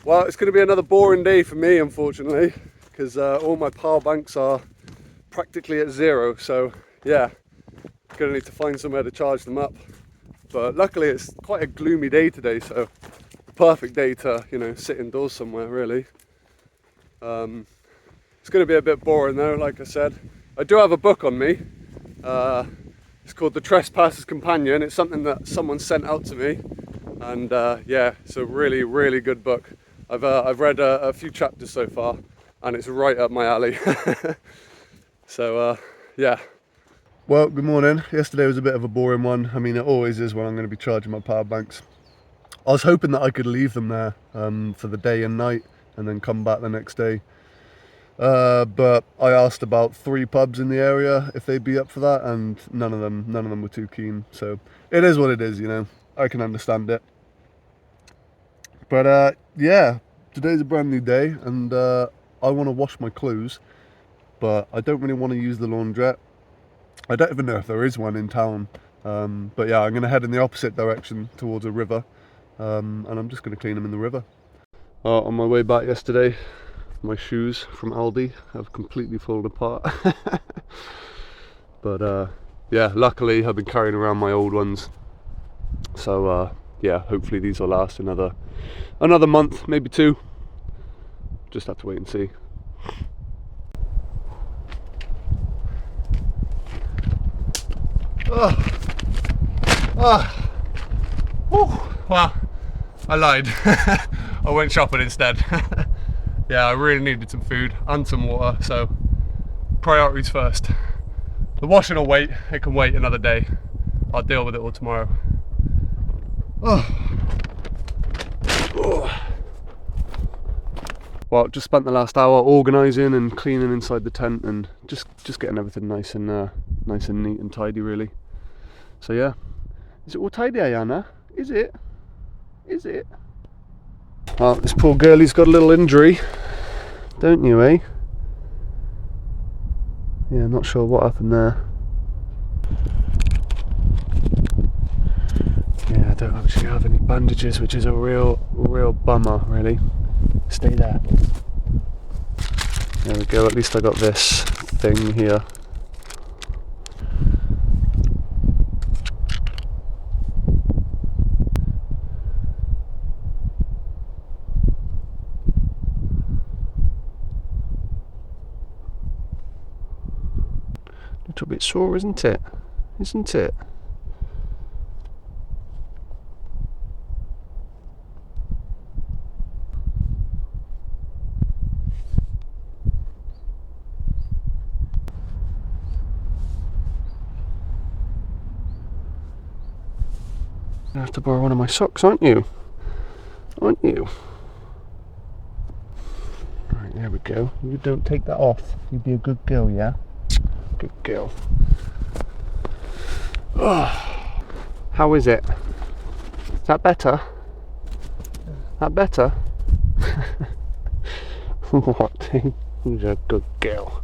Well, it's going to be another boring day for me, unfortunately, because all my power banks are practically at zero. So yeah, going to need to find somewhere to charge them up. But luckily it's quite a gloomy day today, so the perfect day to, you know, sit indoors somewhere, really. It's going to be a bit boring though, like I said. I do have a book on me. It's called The Trespasser's Companion. It's something that someone sent out to me, and yeah, it's a really, really good book. I've read a few chapters so far, and it's right up my alley. So yeah. Well, good morning. Yesterday was a bit of a boring one. I mean, it always is when I'm going to be charging my power banks. I was hoping that I could leave them there for the day and night, and then come back the next day. But I asked about 3 pubs in the area if they'd be up for that, and none of them were too keen. So it is what it is, you know. I can understand it. But yeah, today's a brand new day, and I want to wash my clothes, but I don't really want to use the laundrette. I don't even know if there is one in town. But yeah, I'm going to head in the opposite direction towards a river, and I'm just going to clean them in the river. On my way back yesterday, my shoes from Aldi have completely fallen apart. But yeah, luckily I've been carrying around my old ones, so yeah, hopefully these will last another month, maybe 2. Just have to wait and see. Well, I lied. I went shopping instead. Yeah, I really needed some food and some water, so priorities first. The washing will wait, it can wait another day. I'll deal with it all tomorrow. Well, just spent the last hour organising and cleaning inside the tent, and just getting everything nice and neat and tidy, really. So yeah, is it all tidy, Ayana? Is it? Is it? Well, this poor girlie's got a little injury, don't you, eh? Yeah, not sure what happened there. Yeah, I don't actually have any bandages, which is a real bummer, really. Stay there. There we go, at least I got this thing here. A little bit sore, isn't it? Isn't it? You have to borrow one of my socks, aren't you? Aren't you? Right, there we go. You don't take that off. You be a good girl, yeah? Good girl. Oh, how is it? Is that better? That better? What? Who's a good girl?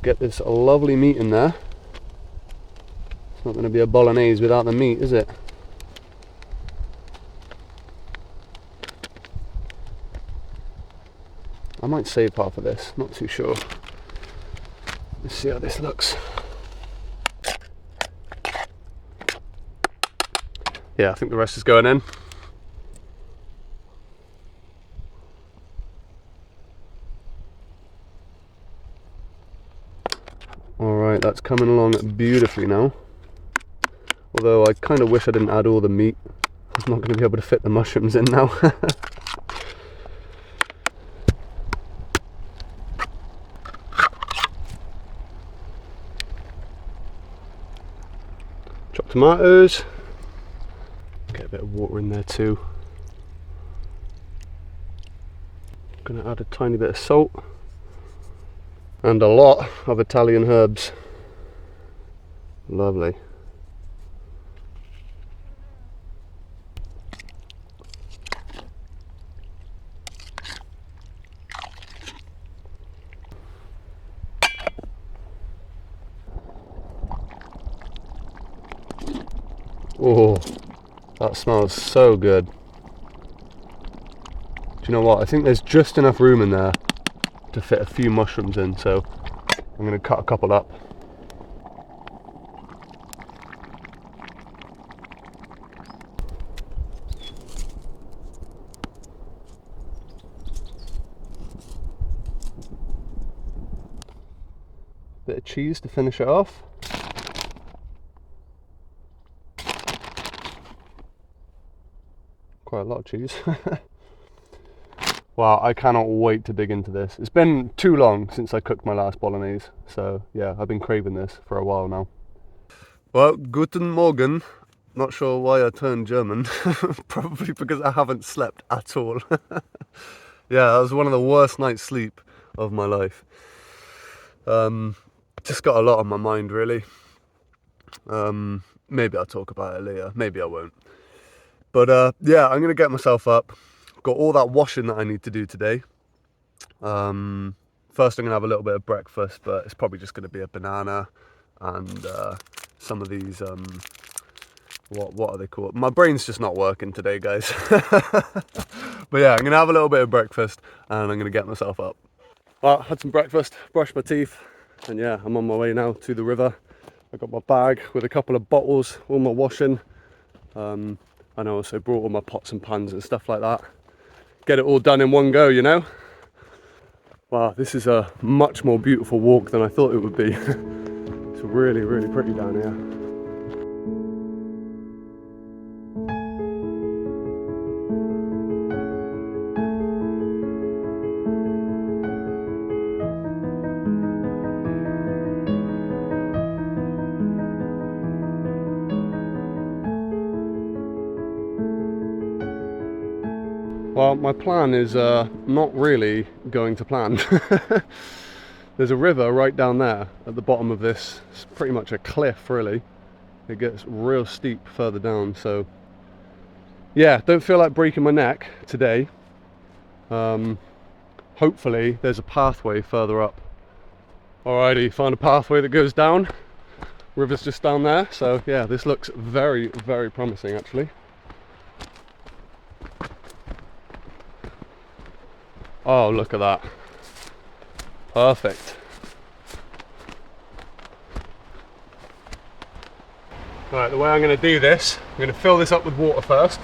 Get this lovely meat in there. It's not going to be a bolognese without the meat, is it? I might save half of this, not too sure. Let's see how this looks. Yeah, I think the rest is going in. Alright, that's coming along beautifully now. Although I kind of wish I didn't add all the meat. I'm not going to be able to fit the mushrooms in now. Chopped tomatoes. Get a bit of water in there too. Going to add a tiny bit of salt. And a lot of Italian herbs. Lovely. Oh, that smells so good. Do you know what? I think there's just enough room in there to fit a few mushrooms in, so I'm going to cut a couple up. Bit of cheese to finish it off. Quite a lot of cheese. Wow, I cannot wait to dig into this. It's been too long since I cooked my last bolognese, so yeah, I've been craving this for a while now. Well, guten Morgen. Not sure why I turned German. Probably because I haven't slept at all. Yeah, that was one of the worst night's sleep of my life. Just got a lot on my mind, really. Maybe I'll talk about it later, maybe I won't. But yeah, I'm gonna get myself up. Got all that washing that I need to do today. First I'm gonna have a little bit of breakfast, but it's probably just gonna be a banana and some of these, what are they called? My brain's just not working today, guys. But yeah, I'm gonna have a little bit of breakfast and I'm gonna get myself up. Well, had some breakfast, brushed my teeth, and yeah, I'm on my way now to the river. I got my bag with a couple of bottles, all my washing. And I also brought all my pots and pans and stuff like that. Get it all done in one go, you know? Wow, this is a much more beautiful walk than I thought it would be. It's really, really pretty down here. Well, my plan is not really going to plan. There's a river right down there at the bottom of this. It's pretty much a cliff, really. It gets real steep further down, so yeah, don't feel like breaking my neck today. Hopefully there's a pathway further up. Alrighty, found a pathway that goes down. River's just down there, so yeah, this looks very, very promising actually. Oh, look at that. Perfect. Right, the way I'm going to do this, I'm going to fill this up with water first.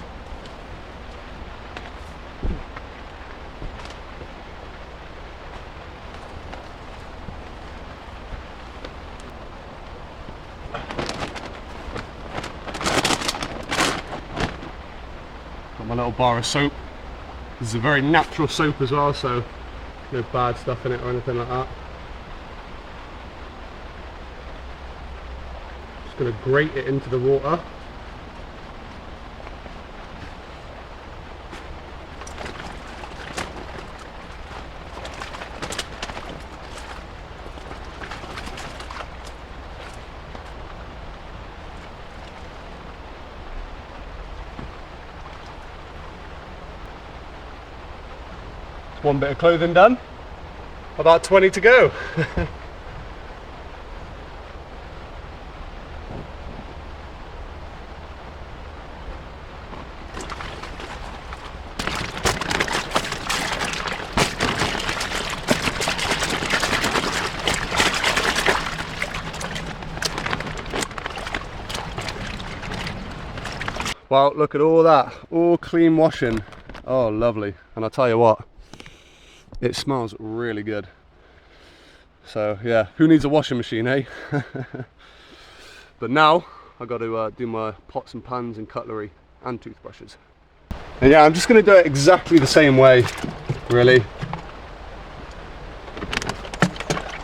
Got my little bar of soap. This is a very natural soap as well, so no bad stuff in it or anything like that. Just going to grate it into the water. One bit of clothing done, about 20 to go. Wow, look at all that, all clean washing. Oh, lovely. And I'll tell you what, it smells really good. So yeah, who needs a washing machine, eh? But now I've got to do my pots and pans and cutlery and toothbrushes. And yeah, I'm just going to do it exactly the same way, really.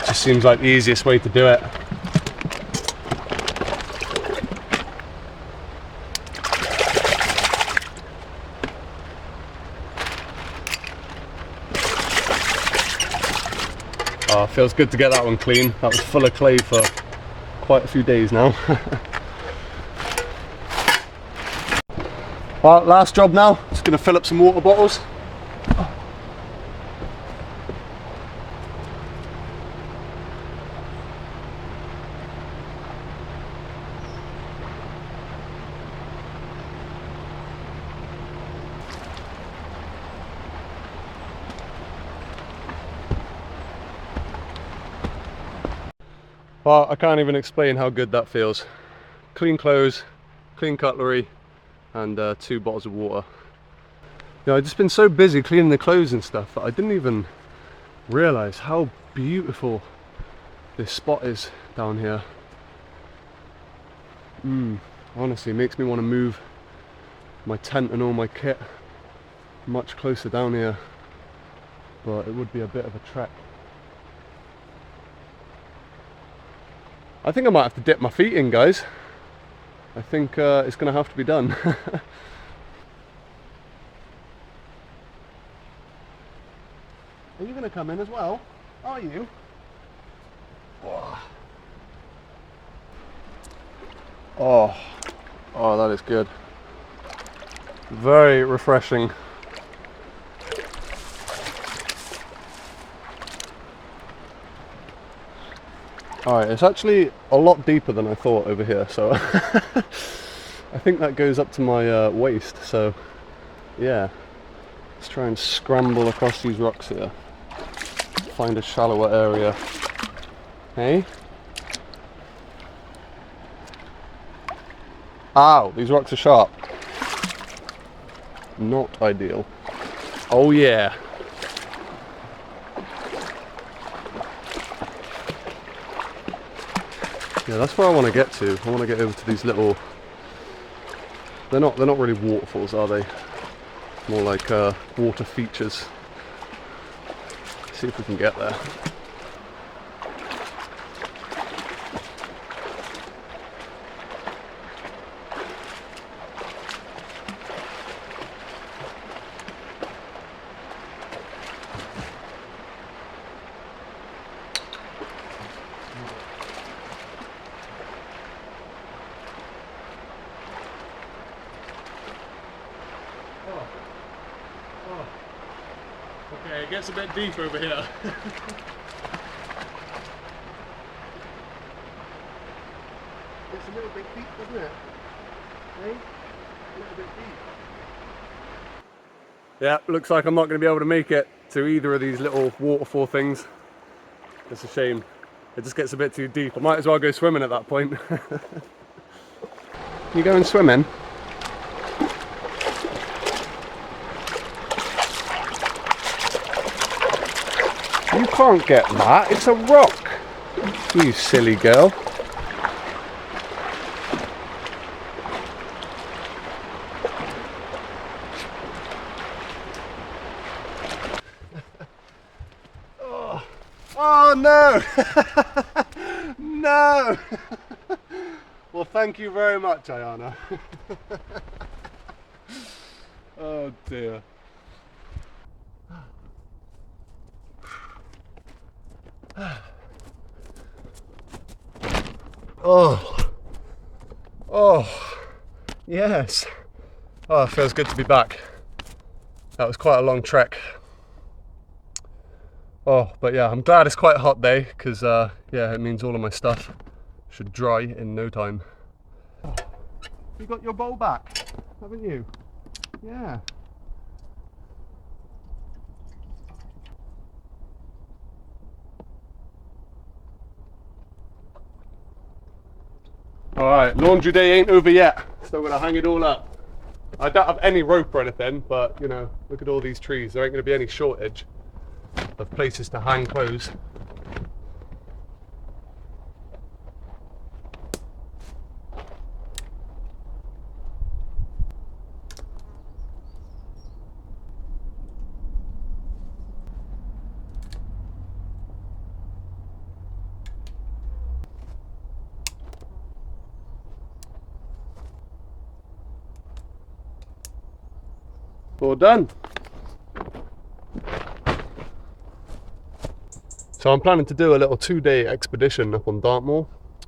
Just seems like the easiest way to do it. Oh, feels good to get that one clean. That was full of clay for quite a few days now. Well, last job now. Just going to fill up some water bottles. Well, I can't even explain how good that feels. Clean clothes, clean cutlery, and 2 bottles of water. You know, I've just been so busy cleaning the clothes and stuff that I didn't even realise how beautiful this spot is down here. Honestly, makes me want to move my tent and all my kit much closer down here, but it would be a bit of a trek. I think I might have to dip my feet in, guys. I think it's going to have to be done. Are you going to come in as well? Are you? Oh, oh, that is good. Very refreshing. Alright, it's actually a lot deeper than I thought over here, so I think that goes up to my waist, so yeah. Let's try and scramble across these rocks here. Find a shallower area. Hey? Ow, these rocks are sharp. Not ideal. Oh yeah. Yeah, that's where I want to get to. I want to get over to these little... They're not really waterfalls, are they? More like water features. See if we can get there. Okay, it gets a bit deep over here. It's a little bit deep, doesn't it? Hey? A little bit deep. Yeah, looks like I'm not going to be able to make it to either of these little waterfall things. It's a shame. It just gets a bit too deep. I might as well go swimming at that point. You going swimming? You can't get that, it's a rock. You silly girl. Oh no! No! Well, thank you very much, Ayana. Oh dear. Oh. Oh. Yes. Oh, it feels good to be back. That was quite a long trek. Oh, but yeah, I'm glad it's quite a hot day because yeah, it means all of my stuff should dry in no time. Oh, you got your bowl back, haven't you? Yeah. Alright, laundry day ain't over yet. Still gonna hang it all up. I don't have any rope or anything, but you know, look at all these trees. There ain't gonna be any shortage of places to hang clothes. All done. So I'm planning to do a little 2-day expedition up on Dartmoor.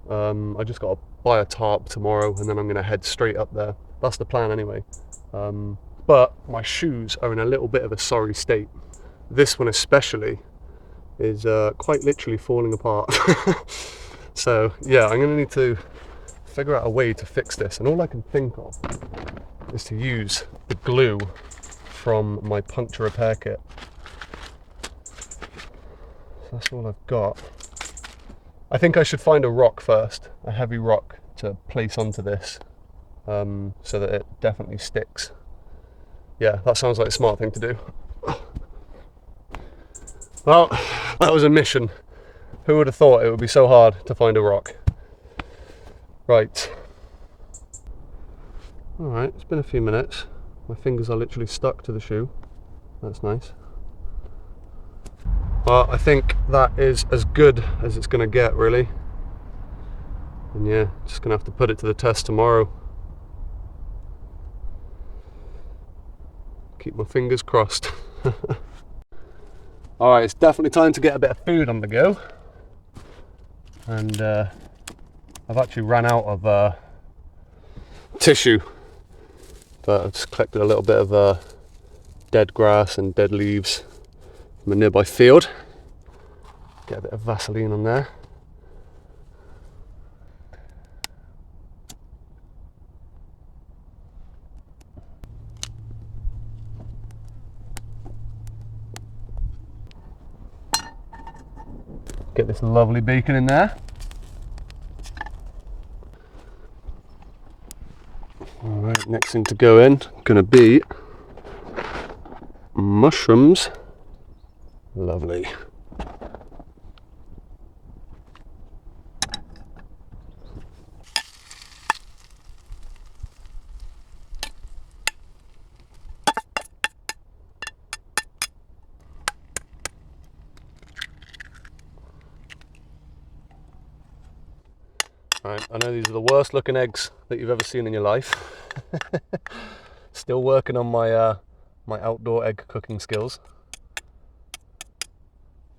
I just got to buy a tarp tomorrow and then I'm going to head straight up there. That's the plan anyway. But my shoes are in a little bit of a sorry state. This one especially is quite literally falling apart. So yeah, I'm going to need to figure out a way to fix this, and all I can think of is to use the glue from my puncture repair kit. So that's all I've got. I think I should find a rock first, a heavy rock to place onto this, so that it definitely sticks. Yeah, that sounds like a smart thing to do. Well, that was a mission. Who would have thought it would be so hard to find a rock? Right. Alright, it's been a few minutes. My fingers are literally stuck to the shoe. That's nice. Well, I think that is as good as it's going to get, really. And yeah, just going to have to put it to the test tomorrow. Keep my fingers crossed. Alright, it's definitely time to get a bit of food on the go. And I've actually ran out of tissue. But I've just collected a little bit of dead grass and dead leaves from a nearby field. Get a bit of Vaseline on there. Get this lovely bacon in there. Alright, next thing to go in, gonna be mushrooms. Lovely. Right, I know these are the worst looking eggs that you've ever seen in your life. Still working on my my outdoor egg cooking skills.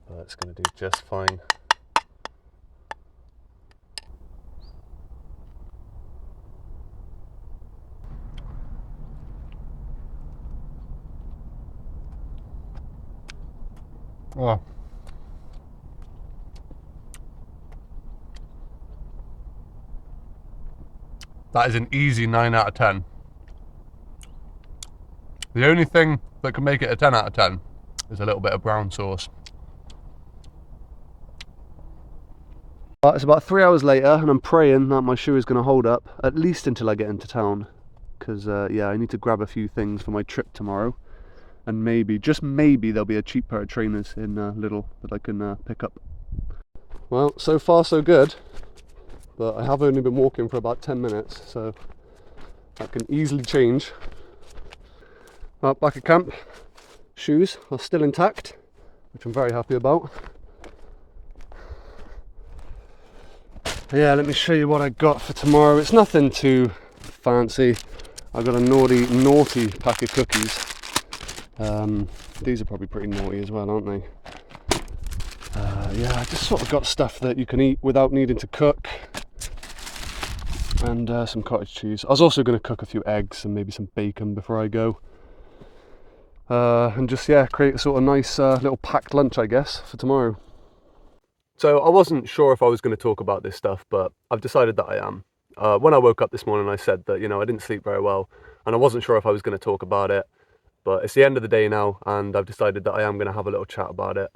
But it's going to do just fine. Oh. That is an easy 9 out of 10. The only thing that can make it a 10 out of 10 is a little bit of brown sauce. It's about 3 hours later and I'm praying that my shoe is going to hold up, at least until I get into town. Because yeah, I need to grab a few things for my trip tomorrow. And maybe, just maybe, there'll be a cheap pair of trainers in Lidl that I can pick up. Well, so far so good. But I have only been walking for about 10 minutes, so that can easily change. Well, back at camp, shoes are still intact, which I'm very happy about. Yeah, let me show you what I got for tomorrow. It's nothing too fancy. I got a naughty pack of cookies. These are probably pretty naughty as well, aren't they? Yeah, I just sort of got stuff that you can eat without needing to cook. And some cottage cheese. I was also going to cook a few eggs and maybe some bacon before I go. And just, yeah, create a sort of nice little packed lunch, I guess, for tomorrow. So I wasn't sure if I was going to talk about this stuff, but I've decided that I am. When I woke up this morning, I said that, you know, I didn't sleep very well, and I wasn't sure if I was going to talk about it. But it's the end of the day now, and I've decided that I am going to have a little chat about it.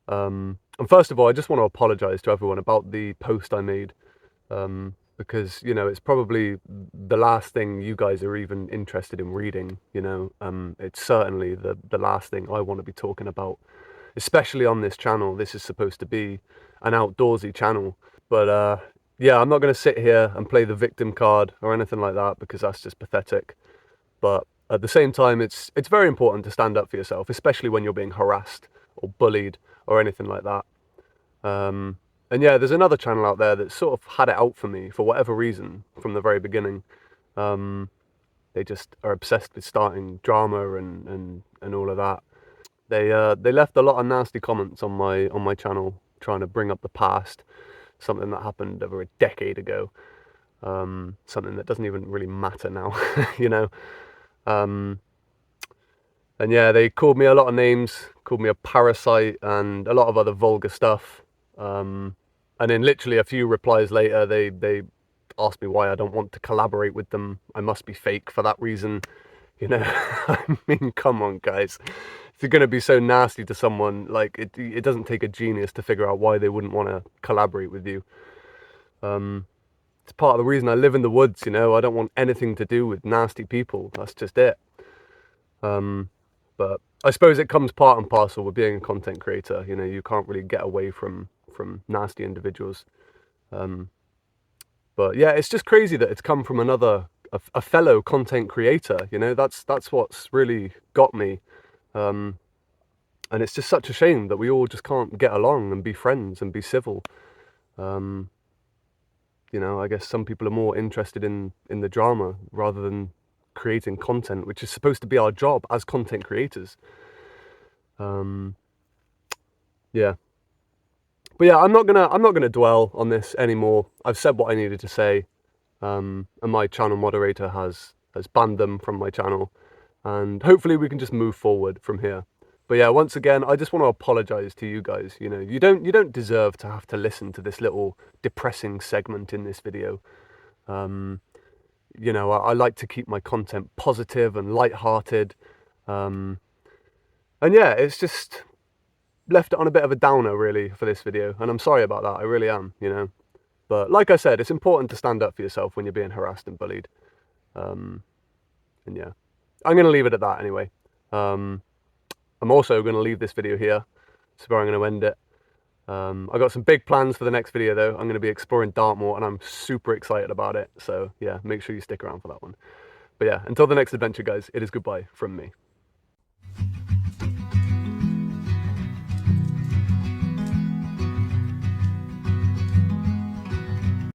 And first of all, I just want to apologise to everyone about the post I made. Because, you know, it's probably the last thing you guys are even interested in reading, you know. It's certainly the last thing I want to be talking about, especially on this channel. This is supposed to be an outdoorsy channel. But, yeah, I'm not going to sit here and play the victim card or anything like that, because that's just pathetic. But at the same time, it's very important to stand up for yourself, especially when you're being harassed or bullied or anything like that. And yeah, there's another channel out there that sort of had it out for me for whatever reason from the very beginning. They just are obsessed with starting drama and all of that. They left a lot of nasty comments on my channel trying to bring up the past, something that happened over a decade ago, something that doesn't even really matter now, you know. And yeah, they called me a lot of names, called me a parasite and a lot of other vulgar stuff. And then literally a few replies later, they asked me why I don't want to collaborate with them. I must be fake for that reason. You know, I mean, come on, guys. If you're going to be so nasty to someone, like, it doesn't take a genius to figure out why they wouldn't want to collaborate with you. It's part of the reason I live in the woods, you know. I don't want anything to do with nasty people. That's just it. But I suppose it comes part and parcel with being a content creator. You know, you can't really get away from nasty individuals. But yeah, it's just crazy that it's come from a fellow content creator. You know, that's what's really got me. And it's just such a shame that we all just can't get along and be friends and be civil. You know, I guess some people are more interested in the drama rather than creating content, which is supposed to be our job as content creators. Yeah. But yeah, I'm not gonna dwell on this anymore. I've said what I needed to say, and my channel moderator has banned them from my channel, and hopefully we can just move forward from here. But yeah, once again, I just want to apologize to you guys. You know, you don't deserve to have to listen to this little depressing segment in this video. You know, I like to keep my content positive and light-hearted. And yeah, it's just left it on a bit of a downer really for this video, and I'm sorry about that. I really am, you know. But like I said, it's important to stand up for yourself when you're being harassed and bullied. And yeah, I'm going to leave it at that anyway. I'm also going to leave this video here. That's where I'm going to end it. I got some big plans for the next video though. I'm going to be exploring Dartmoor and I'm super excited about it. So yeah, make sure you stick around for that one. But yeah, until the next adventure guys, it is goodbye from me.